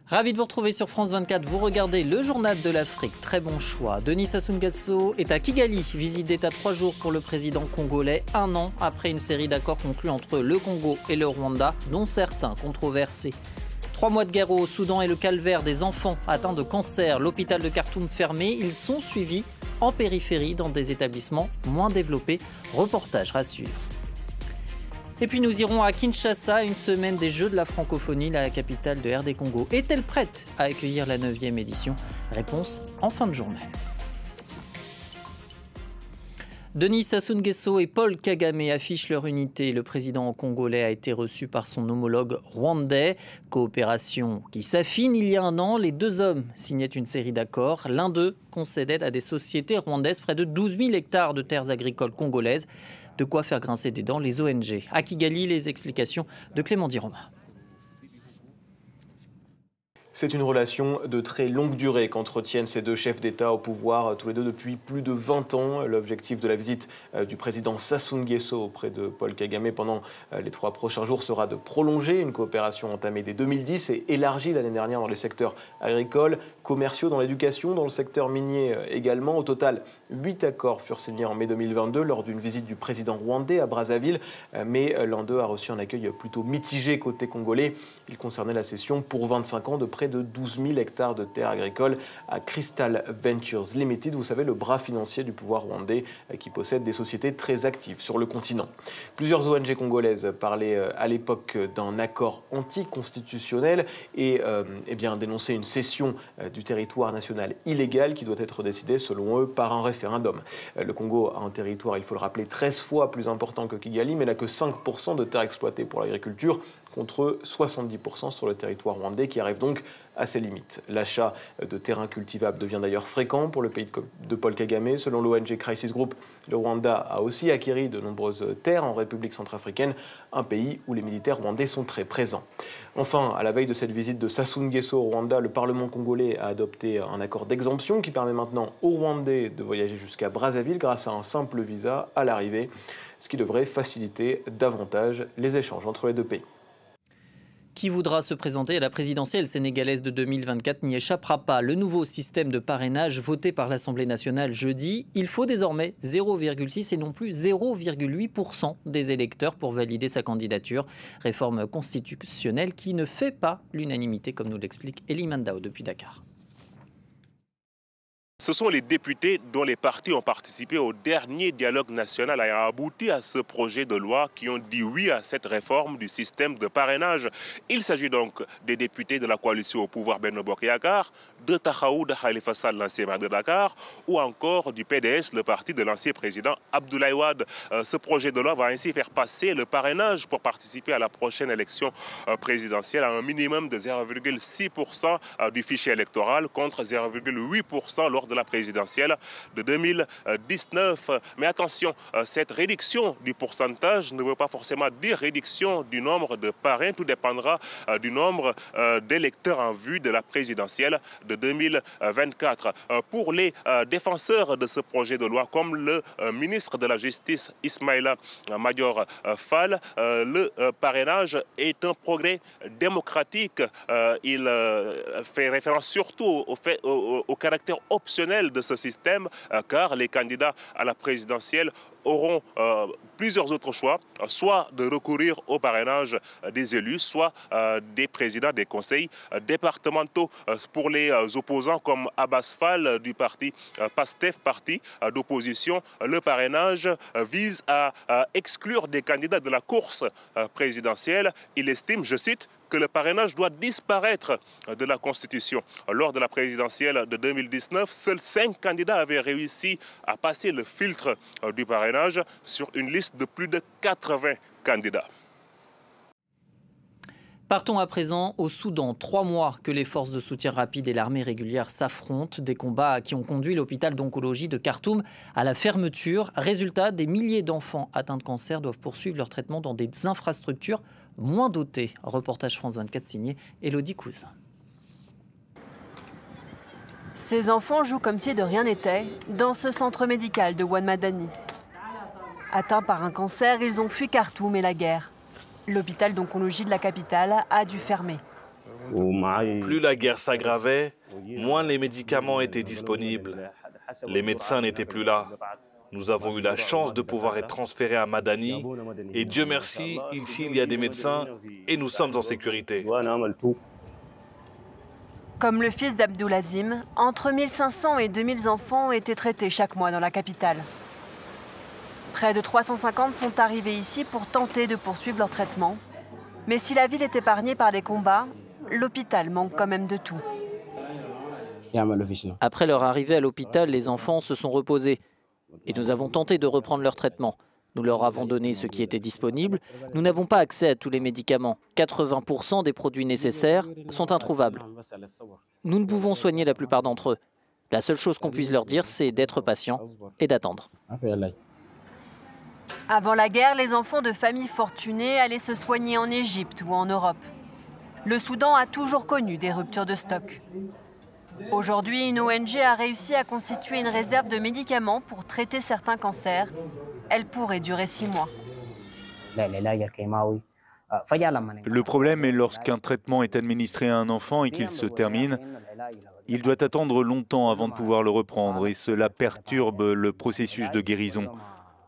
Ravi de vous retrouver sur France 24. Vous regardez le journal de l'Afrique. Très bon choix. Denis Sassou Nguesso est à Kigali. Visite d'État 3 jours pour le président congolais. 1 an après une série d'accords conclus entre le Congo et le Rwanda, dont certains controversés. 3 mois de guerre au Soudan et le calvaire des enfants atteints de cancer. L'hôpital de Khartoum fermé. Ils sont suivis en périphérie dans des établissements moins développés. Reportage à suivre. Et puis nous irons à Kinshasa, une semaine des Jeux de la francophonie, la capitale de RD Congo. Est-elle prête à accueillir la 9e édition? Réponse en fin de journal. Denis Sassou Nguesso et Paul Kagame affichent leur unité. Le président congolais a été reçu par son homologue rwandais. Coopération qui s'affine. Il y a 1 an, les 2 hommes signaient une série d'accords. L'un d'eux concédait à des sociétés rwandaises près de 12 000 hectares de terres agricoles congolaises. De quoi faire grincer des dents les ONG. À Kigali, les explications de Clément Diroma. C'est une relation de très longue durée qu'entretiennent ces 2 chefs d'État au pouvoir, tous les 2 depuis plus de 20 ans. L'objectif de la visite du président Sassou Nguesso auprès de Paul Kagame pendant les 3 prochains jours sera de prolonger une coopération entamée dès 2010 et élargie l'année dernière dans les secteurs agricoles, commerciaux, dans l'éducation, dans le secteur minier également. Au total, 8 accords furent signés en mai 2022 lors d'une visite du président rwandais à Brazzaville. Mais l'un d'eux a reçu un accueil plutôt mitigé côté congolais. Il concernait la cession pour 25 ans de près de 12 000 hectares de terres agricoles à Crystal Ventures Limited, vous savez, le bras financier du pouvoir rwandais qui possède des sociétés très actives sur le continent. Plusieurs ONG congolaises parlaient à l'époque d'un accord anticonstitutionnel et bien dénonçaient une cession du territoire national illégal qui doit être décidée, selon eux, par un référendum. Le Congo a un territoire, il faut le rappeler, 13 fois plus important que Kigali, mais n'a que 5% de terres exploitées pour l'agriculture, contre 70% sur le territoire rwandais qui arrive donc à ses limites. L'achat de terrains cultivables devient d'ailleurs fréquent pour le pays de Paul Kagame. Selon l'ONG Crisis Group, le Rwanda a aussi acquis de nombreuses terres en République centrafricaine, un pays où les militaires rwandais sont très présents. Enfin, à la veille de cette visite de Sassou Nguesso au Rwanda, le Parlement congolais a adopté un accord d'exemption qui permet maintenant aux Rwandais de voyager jusqu'à Brazzaville grâce à un simple visa à l'arrivée, ce qui devrait faciliter davantage les échanges entre les 2 pays. Qui voudra se présenter à la présidentielle sénégalaise de 2024 n'y échappera pas. Le nouveau système de parrainage voté par l'Assemblée nationale jeudi, il faut désormais 0,6 et non plus 0,8% des électeurs pour valider sa candidature. Réforme constitutionnelle qui ne fait pas l'unanimité, comme nous l'explique Elie Mandao depuis Dakar. Ce sont les députés dont les partis ont participé au dernier dialogue national ayant abouti à ce projet de loi qui ont dit oui à cette réforme du système de parrainage. Il s'agit donc des députés de la coalition au pouvoir Benno Bokk Yakaar, de Taxawu de Khalifa Sall, l'ancien maire de Dakar, ou encore du PDS, le parti de l'ancien président Abdoulaye Wade. Ce projet de loi va ainsi faire passer le parrainage pour participer à la prochaine élection présidentielle à un minimum de 0,6% du fichier électoral contre 0,8% lors de la présidentielle de 2019. Mais attention, cette réduction du pourcentage ne veut pas forcément dire réduction du nombre de parrains. Tout dépendra du nombre d'électeurs en vue de la présidentielle de 2024. Pour les défenseurs de ce projet de loi, comme le ministre de la Justice Ismaïla Madior Fall, le parrainage est un progrès démocratique. Il fait référence surtout au caractère optionnel de ce système, car les candidats à la présidentielle auront plusieurs autres choix, soit de recourir au parrainage des élus, soit des présidents des conseils départementaux. Pour les opposants comme Abbas Fall du parti PASTEF, parti d'opposition, le parrainage vise à exclure des candidats de la course présidentielle. Il estime, je cite, que le parrainage doit disparaître de la Constitution. Lors de la présidentielle de 2019, seuls 5 candidats avaient réussi à passer le filtre du parrainage sur une liste de plus de 80 candidats. Partons à présent au Soudan. 3 mois que les forces de soutien rapide et l'armée régulière s'affrontent. Des combats qui ont conduit l'hôpital d'oncologie de Khartoum à la fermeture. Résultat, des milliers d'enfants atteints de cancer doivent poursuivre leur traitement dans des infrastructures moins dotées. Reportage France 24 signé Elodie Cousin. Ces enfants jouent comme si de rien n'était dans ce centre médical de Ouad Madani. Atteints par un cancer, ils ont fui Khartoum et la guerre. L'hôpital d'oncologie de la capitale a dû fermer. Plus la guerre s'aggravait, moins les médicaments étaient disponibles. Les médecins n'étaient plus là. Nous avons eu la chance de pouvoir être transférés à Madani. Et Dieu merci, ici il y a des médecins et nous sommes en sécurité. Comme le fils d'Abdoulazim, entre 1500 et 2000 enfants ont été traités chaque mois dans la capitale. Près de 350 sont arrivés ici pour tenter de poursuivre leur traitement. Mais si la ville est épargnée par les combats, l'hôpital manque quand même de tout. Après leur arrivée à l'hôpital, les enfants se sont reposés. Et nous avons tenté de reprendre leur traitement. Nous leur avons donné ce qui était disponible. Nous n'avons pas accès à tous les médicaments. 80% des produits nécessaires sont introuvables. Nous ne pouvons soigner la plupart d'entre eux. La seule chose qu'on puisse leur dire, c'est d'être patient et d'attendre. Avant la guerre, les enfants de familles fortunées allaient se soigner en Égypte ou en Europe. Le Soudan a toujours connu des ruptures de stock. Aujourd'hui, une ONG a réussi à constituer une réserve de médicaments pour traiter certains cancers. Elle pourrait durer 6 mois. Le problème est lorsqu'un traitement est administré à un enfant et qu'il se termine, il doit attendre longtemps avant de pouvoir le reprendre et cela perturbe le processus de guérison.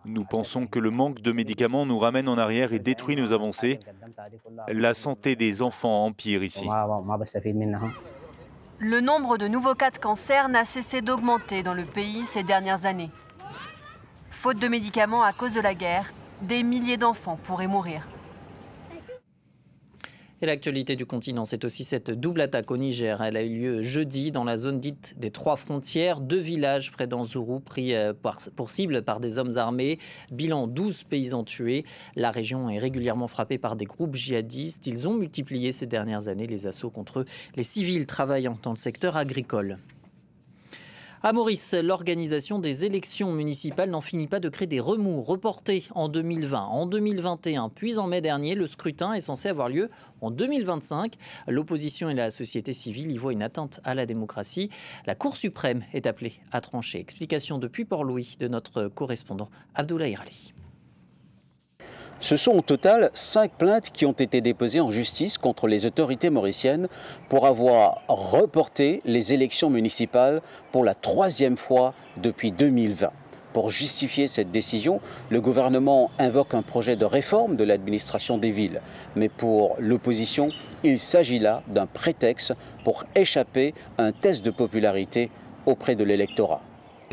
Nous pensons que le manque de médicaments nous ramène en arrière et détruit nos avancées. La santé des enfants empire ici. Le nombre de nouveaux cas de cancer n'a cessé d'augmenter dans le pays ces dernières années. Faute de médicaments à cause de la guerre, des milliers d'enfants pourraient mourir. Et l'actualité du continent, c'est aussi cette double attaque au Niger. Elle a eu lieu jeudi dans la zone dite des 3 frontières. 2 villages près d'Anzourou pris pour cible par des hommes armés. Bilan 12 paysans tués. La région est régulièrement frappée par des groupes djihadistes. Ils ont multiplié ces dernières années les assauts contre les civils travaillant dans le secteur agricole. À Maurice, l'organisation des élections municipales n'en finit pas de créer des remous. Reportés en 2020, en 2021, puis en mai dernier, le scrutin est censé avoir lieu en 2025. L'opposition et la société civile y voient une atteinte à la démocratie. La Cour suprême est appelée à trancher. Explication depuis Port-Louis de notre correspondant Abdoulaye Rali. Ce sont au total 5 plaintes qui ont été déposées en justice contre les autorités mauriciennes pour avoir reporté les élections municipales pour la 3e fois depuis 2020. Pour justifier cette décision, le gouvernement invoque un projet de réforme de l'administration des villes. Mais pour l'opposition, il s'agit là d'un prétexte pour échapper à un test de popularité auprès de l'électorat.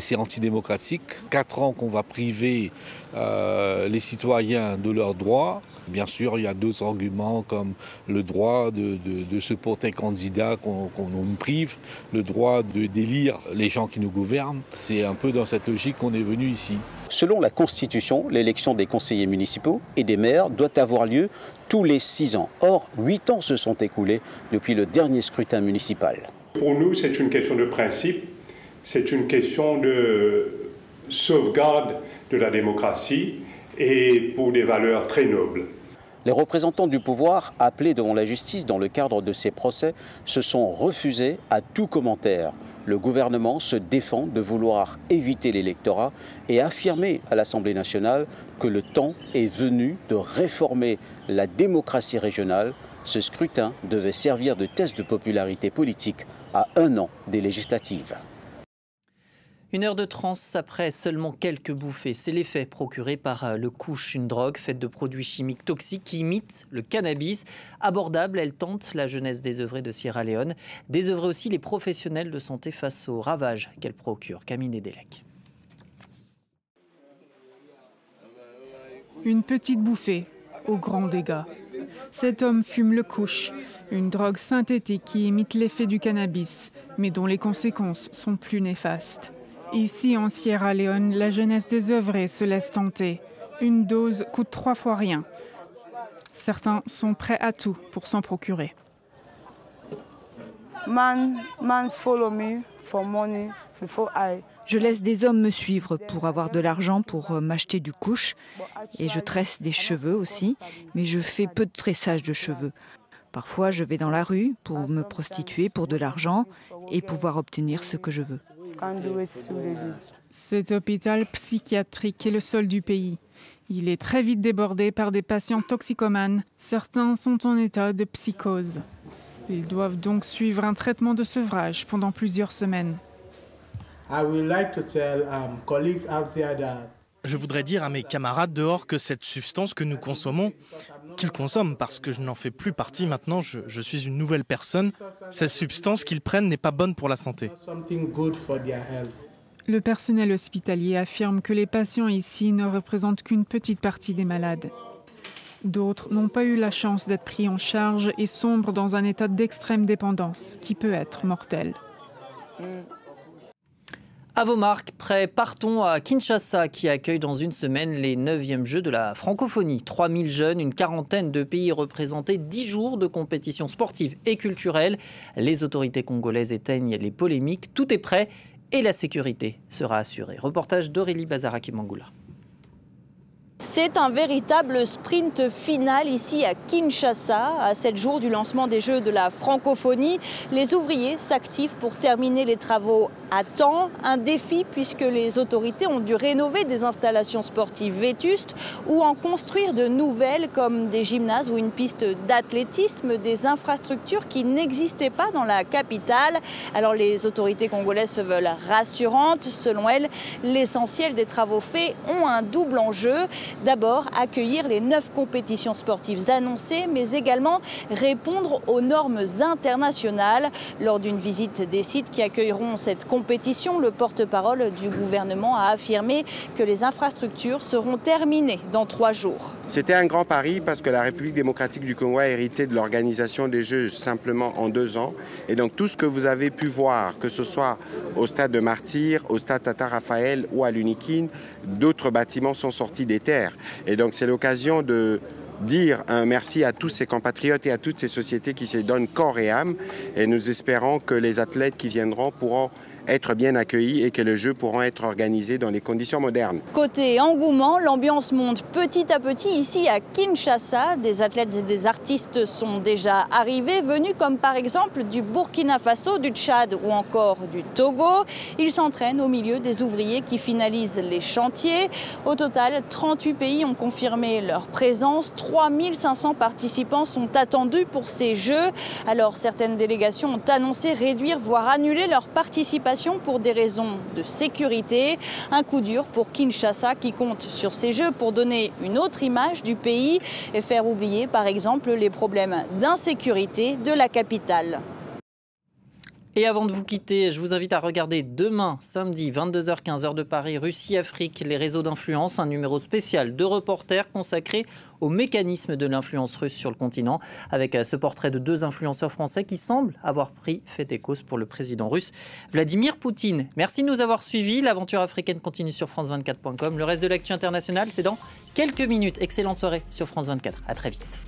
C'est antidémocratique. 4 ans qu'on va priver les citoyens de leurs droits. Bien sûr, il y a d'autres arguments comme le droit de se porter candidat qu'on nous prive, le droit d'élire les gens qui nous gouvernent. C'est un peu dans cette logique qu'on est venu ici. Selon la Constitution, l'élection des conseillers municipaux et des maires doit avoir lieu tous les 6 ans. Or, 8 ans se sont écoulés depuis le dernier scrutin municipal. Pour nous, c'est une question de principe. C'est une question de sauvegarde de la démocratie et pour des valeurs très nobles. Les représentants du pouvoir, appelés devant la justice dans le cadre de ces procès, se sont refusés à tout commentaire. Le gouvernement se défend de vouloir éviter l'électorat et affirmer à l'Assemblée nationale que le temps est venu de réformer la démocratie régionale. Ce scrutin devait servir de test de popularité politique à 1 an des législatives. 1 heure de transe après seulement quelques bouffées. C'est l'effet procuré par le couche, une drogue faite de produits chimiques toxiques qui imite le cannabis. Abordable, elle tente la jeunesse désœuvrée de Sierra Leone, désœuvrer aussi les professionnels de santé face aux ravages qu'elle procure. Camille Nedelec. Une petite bouffée, aux grands dégâts. Cet homme fume le couche, une drogue synthétique qui imite l'effet du cannabis, mais dont les conséquences sont plus néfastes. Ici, en Sierra Leone, la jeunesse désœuvrée se laisse tenter. Une dose coûte 3 fois rien. Certains sont prêts à tout pour s'en procurer. Je laisse des hommes me suivre pour avoir de l'argent pour m'acheter du couche. Et je tresse des cheveux aussi, mais je fais peu de tressage de cheveux. Parfois, je vais dans la rue pour me prostituer pour de l'argent et pouvoir obtenir ce que je veux. Cet hôpital psychiatrique est le seul du pays. Il est très vite débordé par des patients toxicomanes. Certains sont en état de psychose. Ils doivent donc suivre un traitement de sevrage pendant plusieurs semaines. Je voudrais dire à mes camarades dehors que cette substance que nous consommons, qu'ils consomment parce que je n'en fais plus partie maintenant, je suis une nouvelle personne, cette substance qu'ils prennent n'est pas bonne pour la santé. Le personnel hospitalier affirme que les patients ici ne représentent qu'une petite partie des malades. D'autres n'ont pas eu la chance d'être pris en charge et sombrent dans un état d'extrême dépendance qui peut être mortel. À vos marques, prêts, partons à Kinshasa qui accueille dans une semaine les 9e Jeux de la francophonie. 3000 jeunes, une quarantaine de pays représentés, 10 jours de compétitions sportives et culturelles. Les autorités congolaises éteignent les polémiques, tout est prêt et la sécurité sera assurée. Reportage d'Aurélie Bazaraki-Mangoula. C'est un véritable sprint final ici à Kinshasa. À 7 jours du lancement des Jeux de la francophonie, les ouvriers s'activent pour terminer les travaux à temps. Un défi puisque les autorités ont dû rénover des installations sportives vétustes ou en construire de nouvelles comme des gymnases ou une piste d'athlétisme, des infrastructures qui n'existaient pas dans la capitale. Alors les autorités congolaises se veulent rassurantes. Selon elles, l'essentiel des travaux faits ont un double enjeu. D'abord, accueillir les 9 compétitions sportives annoncées, mais également répondre aux normes internationales. Lors d'une visite des sites qui accueilleront cette compétition, le porte-parole du gouvernement a affirmé que les infrastructures seront terminées dans 3 jours. C'était un grand pari parce que la République démocratique du Congo a hérité de l'organisation des Jeux simplement en 2 ans. Et donc tout ce que vous avez pu voir, que ce soit au stade de Martyr, au stade Tata Raphaël ou à l'Unikine, d'autres bâtiments sont sortis des terres. Et donc c'est l'occasion de dire un merci à tous ces compatriotes et à toutes ces sociétés qui se donnent corps et âme. Et nous espérons que les athlètes qui viendront pourront être bien accueillis et que les Jeux pourront être organisés dans des conditions modernes. Côté engouement, l'ambiance monte petit à petit ici à Kinshasa. Des athlètes et des artistes sont déjà arrivés, venus comme par exemple du Burkina Faso, du Tchad ou encore du Togo. Ils s'entraînent au milieu des ouvriers qui finalisent les chantiers. Au total, 38 pays ont confirmé leur présence. 3500 participants sont attendus pour ces Jeux. Alors certaines délégations ont annoncé réduire voire annuler leur participation pour des raisons de sécurité. Un coup dur pour Kinshasa qui compte sur ces Jeux pour donner une autre image du pays et faire oublier par exemple les problèmes d'insécurité de la capitale. Et avant de vous quitter, je vous invite à regarder demain, samedi, 22h, 15h de Paris, Russie-Afrique, les réseaux d'influence, un numéro spécial de Reporters consacré au mécanisme de l'influence russe sur le continent, avec ce portrait de 2 influenceurs français qui semblent avoir pris fait et cause pour le président russe Vladimir Poutine. Merci de nous avoir suivis. L'aventure africaine continue sur france24.com. Le reste de l'actu internationale, c'est dans quelques minutes. Excellente soirée sur France 24. À très vite.